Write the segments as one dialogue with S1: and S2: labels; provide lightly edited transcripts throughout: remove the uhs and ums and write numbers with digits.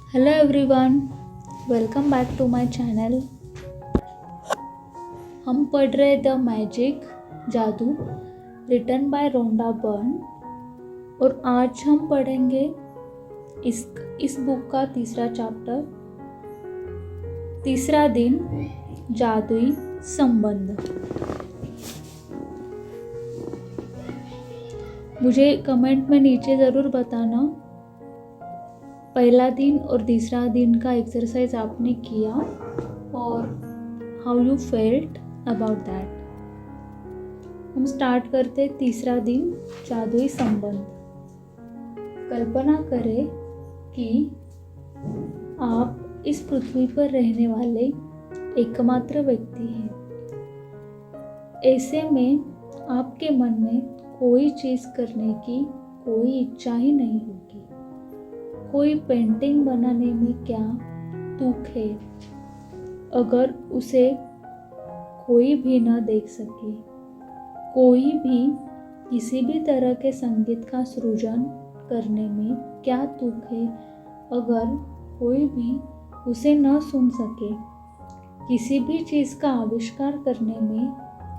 S1: Hello everyone, welcome back to my channel. हम पढ़ रहे द मैजिक जादू रिटन बाय रोंडा बर्न और आज हम पढ़ेंगे इस बुक का तीसरा चैप्टर, तीसरा दिन, जादुई संबंध। मुझे कमेंट में नीचे ज़रूर बताना पहला दिन और तीसरा दिन का एक्सरसाइज आपने किया और how you felt about that. हम स्टार्ट करते तीसरा दिन, जादुई संबंध। कल्पना करें कि आप इस पृथ्वी पर रहने वाले एकमात्र व्यक्ति हैं। ऐसे में आपके मन में कोई चीज़ करने की कोई इच्छा ही नहीं होगी। कोई पेंटिंग बनाने में क्या तुक है अगर उसे कोई भी न देख सके। कोई भी किसी भी तरह के संगीत का सृजन करने में क्या तुक है अगर कोई भी उसे न सुन सके। किसी भी चीज़ का आविष्कार करने में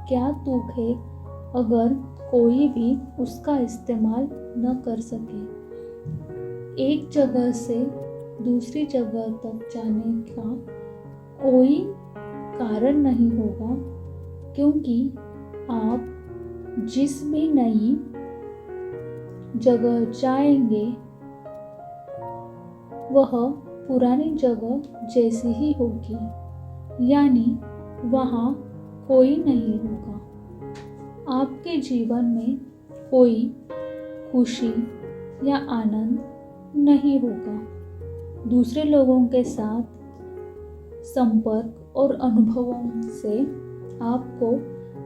S1: क्या तुक है अगर कोई भी उसका इस्तेमाल न कर सके। एक जगह से दूसरी जगह तक जाने का कोई कारण नहीं होगा, क्योंकि आप जिस भी नई जगह जाएंगे वह पुरानी जगह जैसी ही होगी, यानी वहाँ कोई नहीं होगा। आपके जीवन में कोई खुशी या आनंद नहीं होगा। दूसरे लोगों के साथ संपर्क और अनुभवों से आपको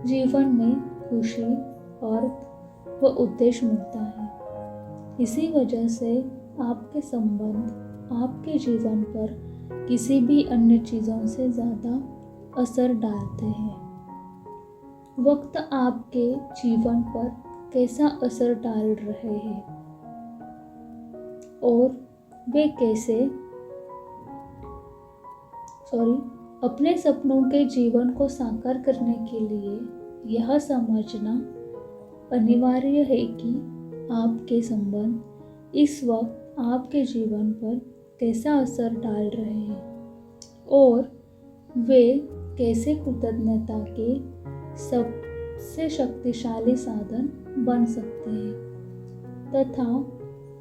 S1: जीवन में खुशी, अर्थ व उद्देश्य मिलता है। इसी वजह से आपके संबंध आपके जीवन पर किसी भी अन्य चीज़ों से ज़्यादा असर डालते हैं। वक्त आपके जीवन पर कैसा असर डाल रहे हैं और वे कैसे अपने सपनों के जीवन को साकार करने के लिए यह समझना अनिवार्य है कि आपके संबंध इस वक्त आपके जीवन पर कैसा असर डाल रहे हैं और वे कैसे कृतज्ञता के सबसे शक्तिशाली साधन बन सकते हैं तथा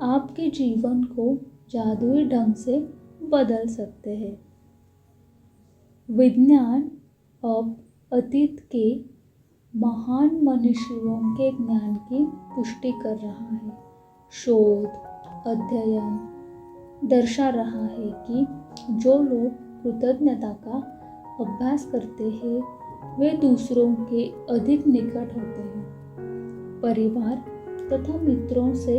S1: आपके जीवन को जादुई ढंग से बदल सकते हैं। विज्ञान अब अतीत के महान मनुष्यों के ज्ञान की पुष्टि कर रहा है। शोध अध्ययन दर्शा रहा है कि जो लोग कृतज्ञता का अभ्यास करते हैं वे दूसरों के अधिक निकट होते हैं, परिवार तथा मित्रों से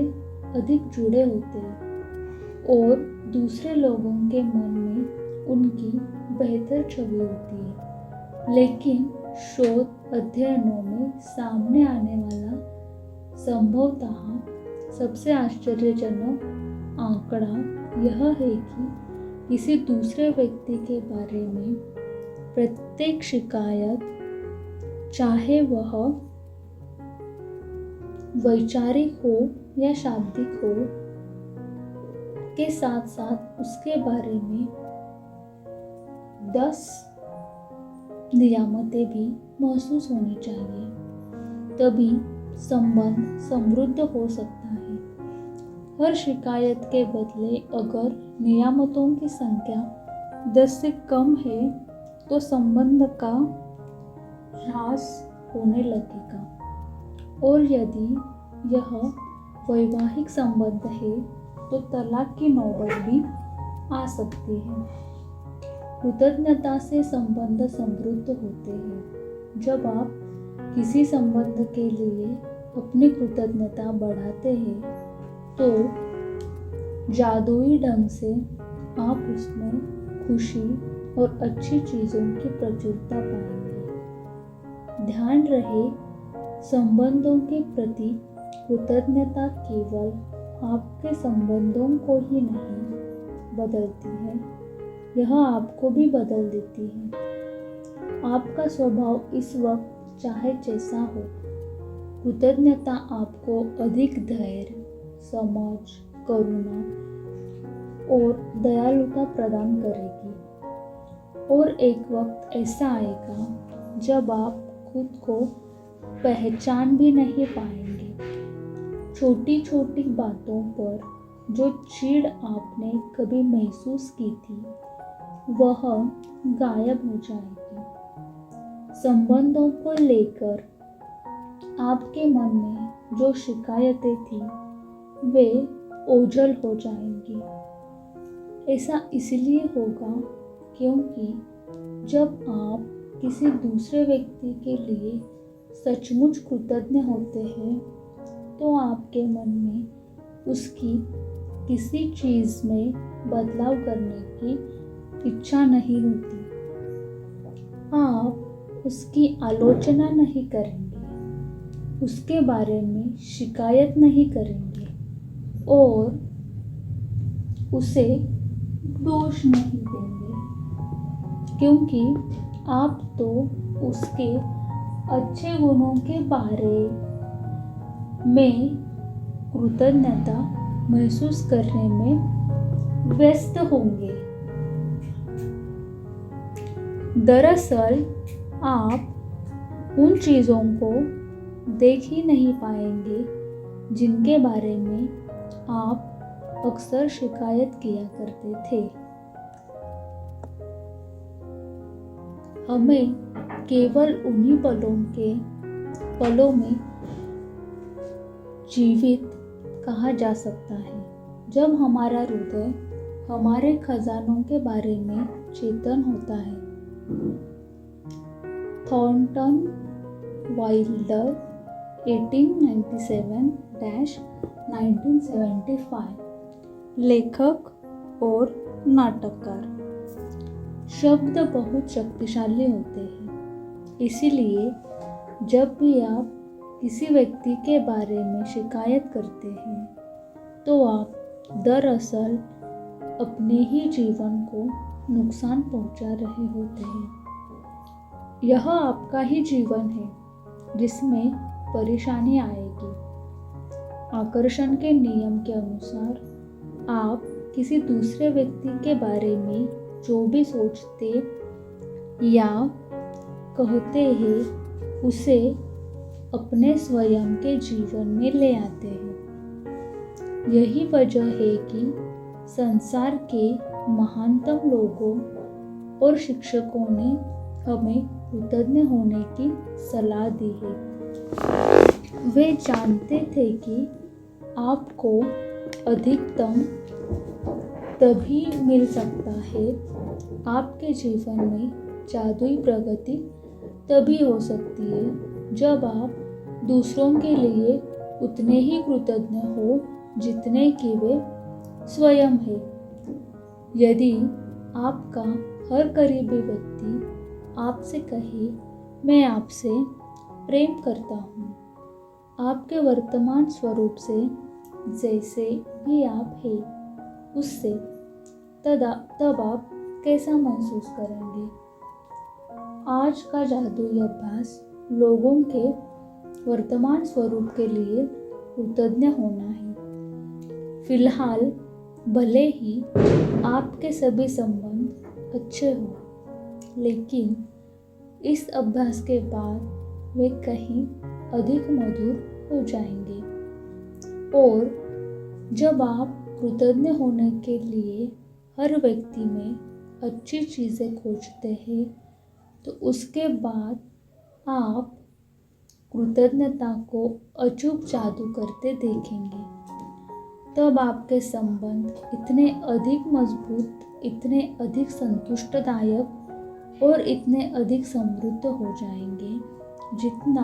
S1: अधिक जुड़े होते हैं और दूसरे लोगों के मन में उनकी बेहतर छवि होती है। लेकिन शोध अध्ययनों में सामने आने वाला संभवतः सबसे आश्चर्यजनक आंकड़ा यह है कि किसी दूसरे व्यक्ति के बारे में प्रत्येक शिकायत, चाहे वह वैचारिक हो या शाब्दिक हो, के साथ साथ उसके बारे में 10 नियामतें भी महसूस होनी चाहिए, तभी संबंध समृद्ध हो सकता है। हर शिकायत के बदले अगर नियामतों की संख्या 10 से कम है तो संबंध का ह्रास होने लगेगा, और यदि यह वैवाहिक संबंध है तो तलाक की नौबत भी आ सकती है। कृतज्ञता से संबंध समृद्ध होते हैं। जब आप किसी संबंध के लिए अपनी कृतज्ञता बढ़ाते हैं तो जादुई ढंग से आप उसमें खुशी और अच्छी चीज़ों की प्रचुरता पाएंगे। ध्यान रहे, संबंधों के प्रति कृतज्ञता केवल आपके संबंधों को ही नहीं बदलती है, यह आपको भी बदल देती है। आपका स्वभाव इस वक्त चाहे जैसा हो, कृतज्ञता आपको अधिक धैर्य, समझ, करुणा और दयालुता प्रदान करेगी। और एक वक्त ऐसा आएगा जब आप खुद को पहचान भी नहीं पाएंगे। छोटी छोटी बातों पर जो चिढ़ आपने कभी महसूस की थी, वह गायब हो जाएगी। संबंधों को लेकर आपके मन में जो शिकायतें थी, वे ओझल हो जाएंगी। ऐसा इसलिए होगा क्योंकि जब आप किसी दूसरे व्यक्ति के लिए सचमुच कृतज्ञ होते हैं, तो आपके मन में उसकी किसी चीज़ में बदलाव करने की इच्छा नहीं होती। आप उसकी आलोचना नहीं करेंगे, उसके बारे में शिकायत नहीं करेंगे और उसे दोष नहीं देंगे, क्योंकि आप तो उसके अच्छे गुणों के बारे में कृतज्ञता महसूस करने में व्यस्त होंगे। दरअसल आप उन चीज़ों को देख ही नहीं पाएंगे जिनके बारे में आप अक्सर शिकायत किया करते थे। हमें केवल उन्हीं पलों में जीवित कहा जा सकता है जब हमारा हृदय हमारे खजानों के बारे में चेतन होता है। थॉर्नटन वाइल्डर 1897-1975 लेखक और नाटककार। शब्द बहुत शक्तिशाली होते हैं, इसीलिए जब भी आप किसी व्यक्ति के बारे में शिकायत करते हैं, तो आप दरअसल अपने ही जीवन को नुकसान पहुंचा रहे होते हैं। यह आपका ही जीवन है जिसमें परेशानी आएगी। आकर्षण के नियम के अनुसार आप किसी दूसरे व्यक्ति के बारे में जो भी सोचते या कहते हैं, उसे अपने स्वयं के जीवन में ले आते हैं। यही वजह है कि संसार के महानतम लोगों और शिक्षकों ने हमें कृतज्ञ होने की सलाह दी है। वे जानते थे कि आपको अधिकतम तभी मिल सकता है, आपके जीवन में जादुई प्रगति तभी हो सकती है जब आप दूसरों के लिए उतने ही कृतज्ञ हो जितने कि वे स्वयं हैं। यदि आपका हर करीबी व्यक्ति आपसे कहे, मैं आपसे प्रेम करता हूँ, आपके वर्तमान स्वरूप से जैसे भी आप हैं उससे, तब आप कैसा महसूस करेंगे? आज का जादुई अभ्यास लोगों के वर्तमान स्वरूप के लिए कृतज्ञ होना है। फिलहाल भले ही आपके सभी संबंध अच्छे हों, लेकिन इस अभ्यास के बाद वे कहीं अधिक मधुर हो जाएंगे। और जब आप कृतज्ञ होने के लिए हर व्यक्ति में अच्छी चीज़ें खोजते हैं, तो उसके बाद आप कृतज्ञता को अचूक जादू करते देखेंगे। तब आपके संबंध इतने अधिक मजबूत, इतने अधिक संतुष्टदायक और इतने अधिक समृद्ध हो जाएंगे जितना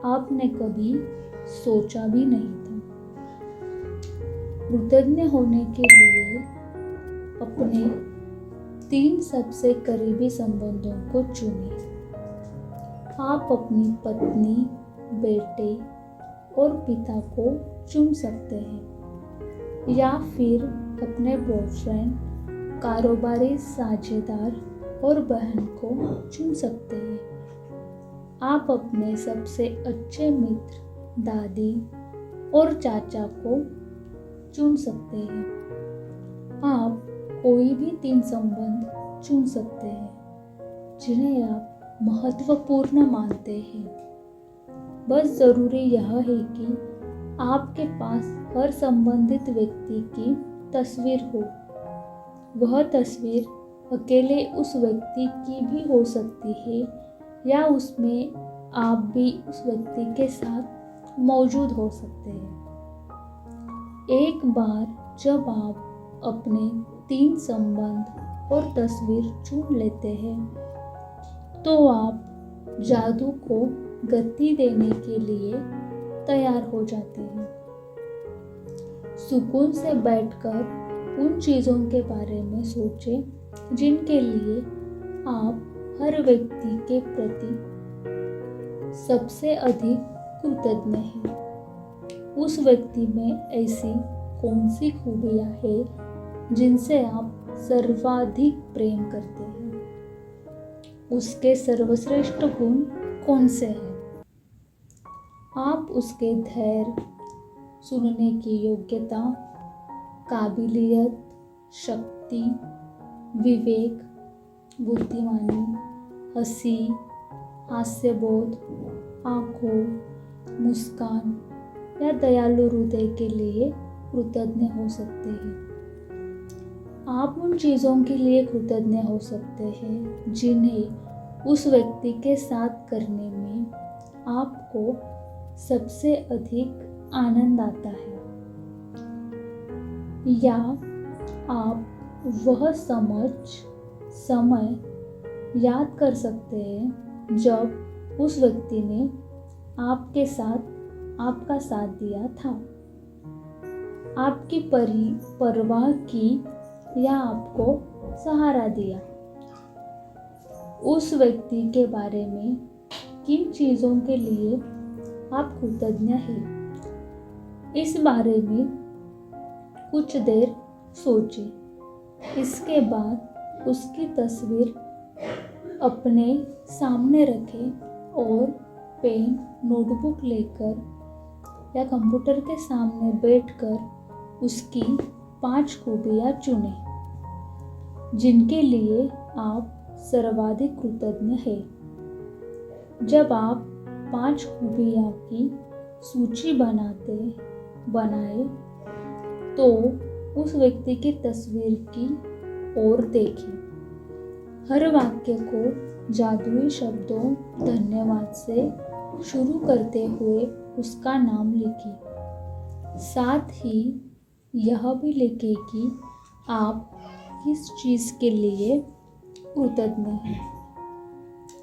S1: आपने कभी सोचा भी नहीं था। कृतज्ञ होने के लिए अपने 3 सबसे करीबी संबंधों को चुनें। आप अपनी पत्नी, बेटे और पिता को चुन सकते हैं, या फिर अपने बॉयफ्रेंड, कारोबारी साझेदार और बहन को चुन सकते हैं। आप अपने सबसे अच्छे मित्र, दादी और चाचा को चुन सकते हैं। आप कोई भी 3 संबंध चुन सकते हैं जिन्हें आप महत्वपूर्ण मानते हैं। बस ज़रूरी यह है कि आपके पास हर संबंधित व्यक्ति की तस्वीर हो। वह तस्वीर अकेले उस व्यक्ति की भी हो सकती है या उसमें आप भी उस व्यक्ति के साथ मौजूद हो सकते हैं। एक बार जब आप अपने 3 संबंध और तस्वीर चुन लेते हैं तो आप जादू को गति देने के लिए तैयार हो जाते हैं। सुकून से बैठकर उन चीज़ों के बारे में सोचें जिनके लिए आप हर व्यक्ति के प्रति सबसे अधिक कृतज्ञ हैं। उस व्यक्ति में ऐसी कौन सी खूबियाँ हैं जिनसे आप सर्वाधिक प्रेम करते हैं? उसके सर्वश्रेष्ठ गुण कौन से हैं? आप उसके धैर्य, सुनने की योग्यता, काबिलियत, शक्ति, विवेक, बुद्धिमानी, हंसी, हास्यबोध, आँखों, मुस्कान या दयालु हृदय के लिए कृतज्ञ हो सकते हैं। आप उन चीज़ों के लिए कृतज्ञ हो सकते हैं जिन्हें उस व्यक्ति के साथ करने में आपको सबसे अधिक आनंद आता है। या आप वह समय याद कर सकते हैं जब उस व्यक्ति ने आपका साथ दिया था, आपकी परवाह की या आपको सहारा दिया। उस व्यक्ति के बारे में किन चीज़ों के लिए आप कृतज्ञ हैं, इस बारे में कुछ देर सोचें। इसके बाद उसकी तस्वीर अपने सामने रखें और पेन, नोटबुक लेकर या कंप्यूटर के सामने बैठकर उसकी 5 खूबियाँ चुनें जिनके लिए आप सर्वाधिक कृतज्ञ हैं। जब आप 5 खूबियों की सूची बनाए तो उस व्यक्ति की तस्वीर की ओर देखें। हर वाक्य को जादुई शब्दों धन्यवाद से शुरू करते हुए उसका नाम लिखें। साथ ही यह भी लिखें कि आप किस चीज़ के लिए कृतज्ञ हैं।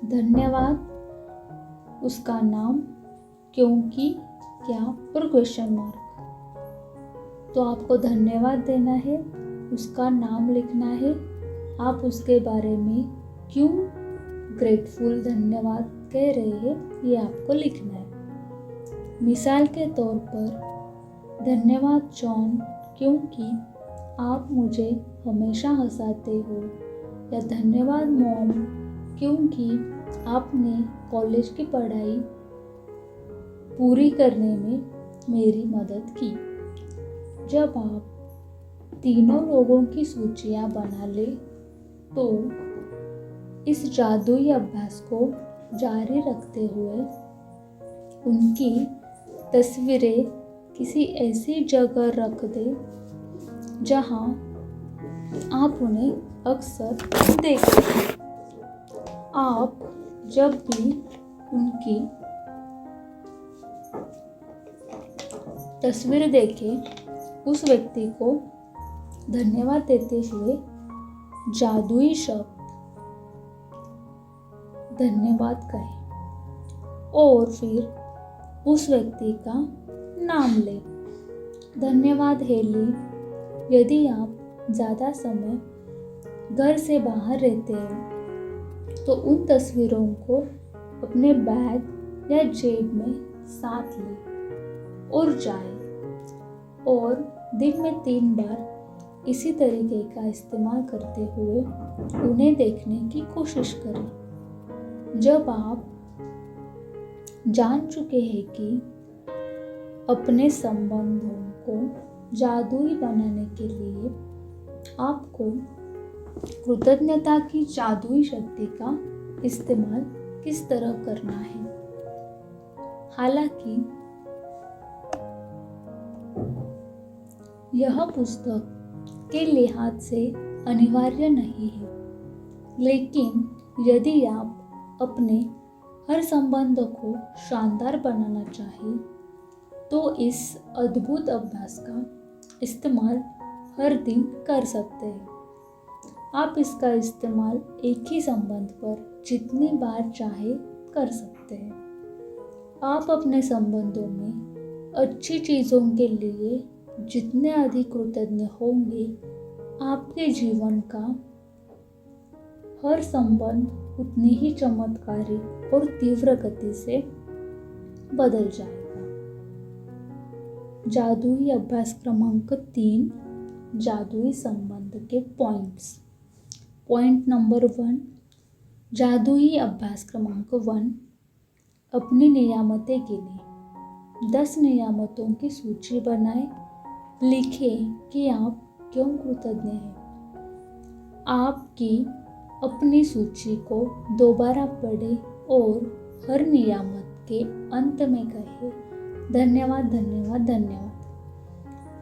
S1: धन्यवाद, उसका नाम, क्योंकि, क्या और क्वेश्चन मार्क। तो आपको धन्यवाद देना है, उसका नाम लिखना है, आप उसके बारे में क्यों ग्रेटफुल, धन्यवाद कह रहे हैं, ये आपको लिखना है। मिसाल के तौर पर, धन्यवाद जॉन, क्योंकि आप मुझे हमेशा हंसाते हो। या धन्यवाद मॉम, क्योंकि आपने कॉलेज की पढ़ाई पूरी करने में मेरी मदद की। जब आप तीनों लोगों की सूचियां बना ले तो इस जादुई अभ्यास को जारी रखते हुए उनकी तस्वीरें किसी ऐसी जगह रख दे जहां आप उन्हें अक्सर देखते हैं। आप जब भी उनकी तस्वीर देखें, उस व्यक्ति को धन्यवाद देते हुए जादुई शब्द धन्यवाद कहें और फिर उस व्यक्ति का नाम लें। धन्यवाद हेली। यदि आप ज़्यादा समय घर से बाहर रहते हो तो उन तस्वीरों को अपने बैग या जेब में साथ लें और जाएं और दिन में 3 बार इसी तरीके का इस्तेमाल करते हुए उन्हें देखने की कोशिश करें। जब आप जान चुके हैं कि अपने संबंधों को जादुई बनाने के लिए आपको कृतज्ञता की जादुई शक्ति का इस्तेमाल किस तरह करना है। हालांकि यह पुस्तक के लिहाज से अनिवार्य नहीं है, लेकिन यदि आप अपने हर संबंध को शानदार बनाना चाहें तो इस अद्भुत अभ्यास का इस्तेमाल हर दिन कर सकते हैं। आप इसका इस्तेमाल एक ही संबंध पर जितनी बार चाहे कर सकते हैं। आप अपने संबंधों में अच्छी चीज़ों के लिए जितने अधिक कृतज्ञ होंगे, आपके जीवन का हर संबंध उतनी ही चमत्कारी और तीव्र गति से बदल जाएगा। जादुई अभ्यास क्रमांक 3, जादुई संबंध के पॉइंट्स। पॉइंट नंबर 1, जादुई अभ्यास क्रमांक 1, अपनी नियामतें गिने। 10 नियामतों की सूची बनाएं। लिखें कि आप क्यों कृतज्ञ हैं। आपकी अपनी सूची को दोबारा पढ़ें और हर नियामत के अंत में कहें धन्यवाद धन्यवाद धन्यवाद,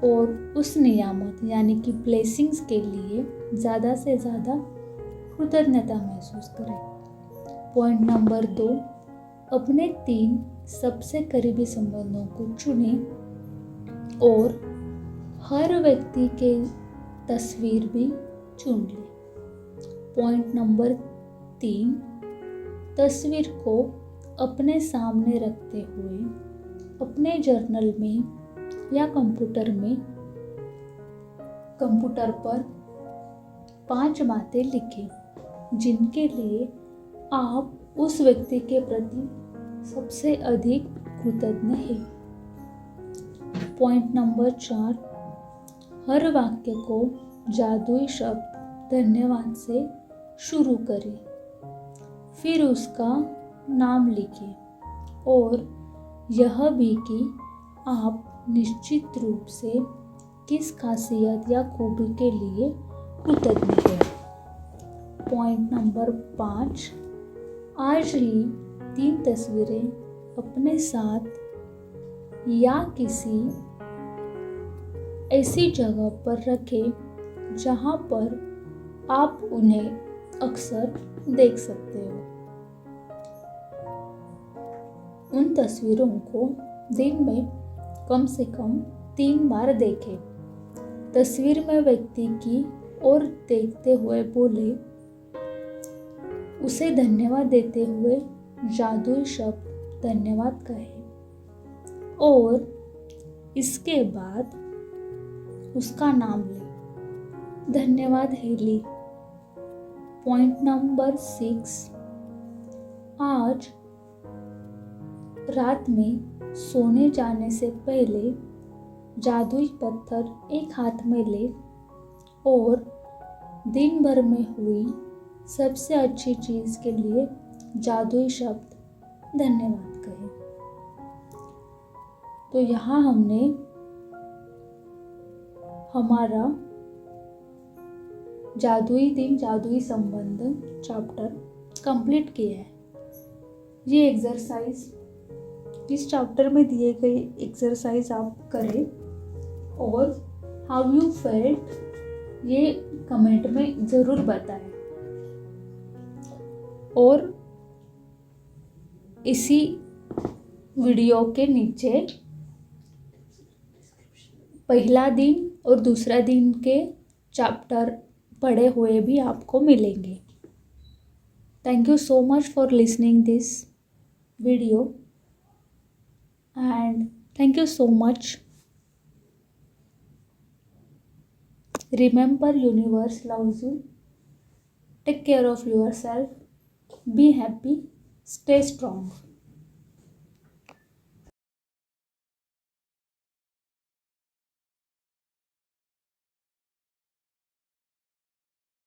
S1: और उस नियामत यानी कि ब्लेसिंग्स के लिए ज़्यादा से ज़्यादा कृतज्ञता महसूस करें। पॉइंट नंबर 2, अपने 3 सबसे करीबी संबंधों को चुनें और हर व्यक्ति के तस्वीर भी चुन लें। पॉइंट नंबर 3, तस्वीर को अपने सामने रखते हुए अपने जर्नल में या कंप्यूटर पर 5 बातें लिखें जिनके लिए आप उस व्यक्ति के प्रति सबसे अधिक कृतज्ञ हैं। पॉइंट नंबर 4, हर वाक्य को जादुई शब्द धन्यवाद से शुरू करें। फिर उसका नाम लिखें और यह भी कि आप निश्चित रूप से किस खासियत या खूबी के लिए कृतज्ञ हैं। पॉइंट नंबर 5, आज ही 3 तस्वीरें अपने साथ या किसी ऐसी जगह पर रखें जहां पर आप उन्हें अक्सर देख सकते हो। उन तस्वीरों को दिन में कम से कम 3 बार देखें। तस्वीर में व्यक्ति की ओर देखते हुए बोले, उसे धन्यवाद देते हुए जादुई शब्द धन्यवाद कहें और इसके बाद उसका नाम लें। धन्यवाद हेली। पॉइंट नंबर 6, आज रात में सोने जाने से पहले जादुई पत्थर एक हाथ में ले और दिन भर में हुई सबसे अच्छी चीज़ के लिए जादुई शब्द धन्यवाद कहें। तो यहाँ हमने हमारा जादुई दिन जादुई संबंध चैप्टर कंप्लीट किया है। ये एक्सरसाइज इस चैप्टर में दिए गए एक्सरसाइज आप करें और हाउ यू फेल्ट ये कमेंट में ज़रूर बताएं। और इसी वीडियो के नीचे पहला दिन और दूसरा दिन के चैप्टर पढ़े हुए भी आपको मिलेंगे। Thank you so much for listening this video and thank you so much. Remember, universe loves you. Take care of yourself. Be happy. Stay strong.